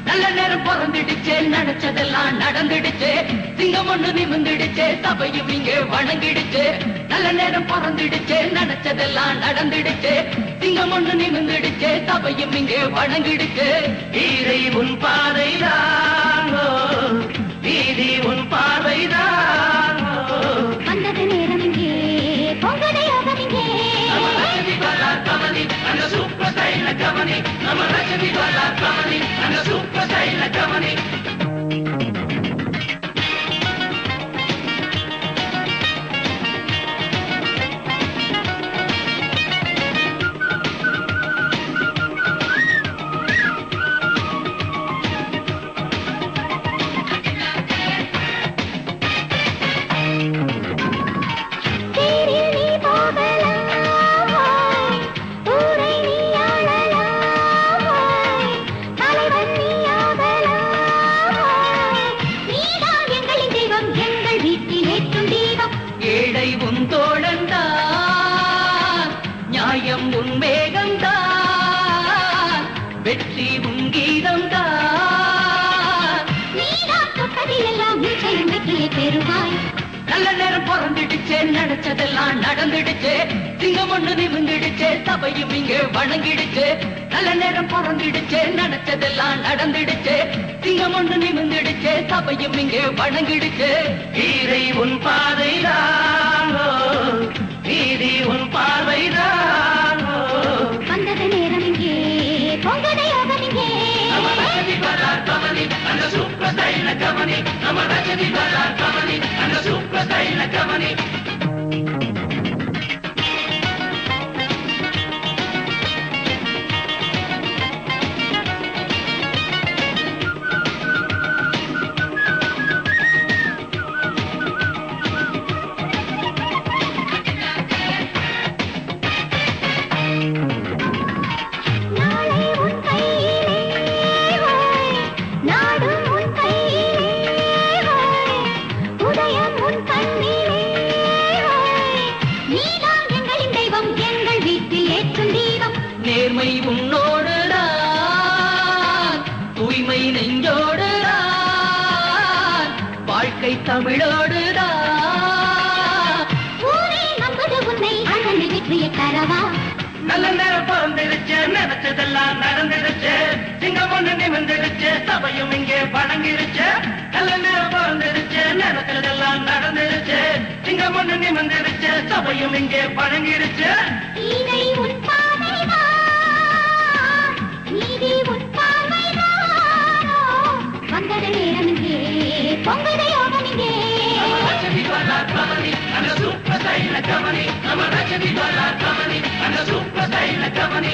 நல்ல நேரம் பிறந்துடுச்சே நினைச்சதெல்லாம் நடந்துடுச்சே சிங்கம் ஒண்ணு நிமிந்துடுச்சே சபையும் இங்கே வணங்கிடுச்சே நல்ல நேரம் பிறந்துடுச்சே நினைச்சதெல்லாம் நடந்துடுச்சே சிங்கம் ஒண்ணு நிமிந்துடுச்சே சபையும் இங்கே வணங்கிடுச்சே வீரை உன் பாதைதான் வீதி உன் பார்வைதான் வந்தது நேரம் இங்கே பொங்கலை யோகம் இங்கே கமனி அந்த சூப்பர் ஸ்டைல கமனி நம்ம ரஜினி பாலா கமனி அந்த சூப்பர் ஸ்டைல கமனி வெற்றி உங்கீதம் தான் நீதான் தொட்டதிலெல்லாம் நிச்சயம் வெற்றியை பெறுவாய் நல்ல நேரம் பிறந்துடுச்சே நினைச்சதெல்லாம் நடந்துடுச்சே சிங்கம் ஒண்ணு நிமிந்துடுச்சே சபையும் இங்கே வணங்கிடுச்சே நல்ல நேரம் பிறந்துடுச்சே நினைச்சதெல்லாம் நடந்துடுச்சே சிங்கம் ஒண்ணு நிமிந்துடுச்சே சபையும் இங்கே வணங்கிடுச்சே வீரை உன் பாதைதான் வீதி உன் பார்வைதான் வந்தது நேரம் இங்கே பொங்கலை யோகம் இங்கே நம்ம ரஜினி பாலா கமனி அந்த சூப்பர் ஸ்டைல கமனி நம்ம ரஜினி பாலா கமனி அந்த சூப்பர் ஸ்டைல கமனி நேர்மை உன்னோடுதான் தூய்மை நெஞ்சோடுதான் வாழ்க்கை தமிழோடுதான் ஊரே நம்பது உன்னை அண்ணன் வெற்றியை தரவா நல்ல நேரம் பிறந்துடுச்சு நினைச்சதெல்லாம் நடந்துடுச்சு சிங்கம் ஒண்ணு நிமிந்துடுச்சு சபையும் இங்கே வணங்கிடுச்சு நல்ல நேரம் பிறந்துடுச்சு நினைச்சதெல்லாம் நடந்துடுச்சு சிங்கம் ஒண்ணு நிமிந்துடுச்சு சபையும் இங்கே வணங்கிடுச்சு நீதி உன் பார்வைதான் நீதி உன் பார்வைதானோ வந்தது நேரம் இங்கே பொங்கலை யோகம் இங்கே நம்ம ரஜினி பாலா கமனி அந்த சூப்பர் ஸ்டைல கமனி நம்ம ரஜினி பாலா கமனி அந்த சூப்பர் ஸ்டைல கமனி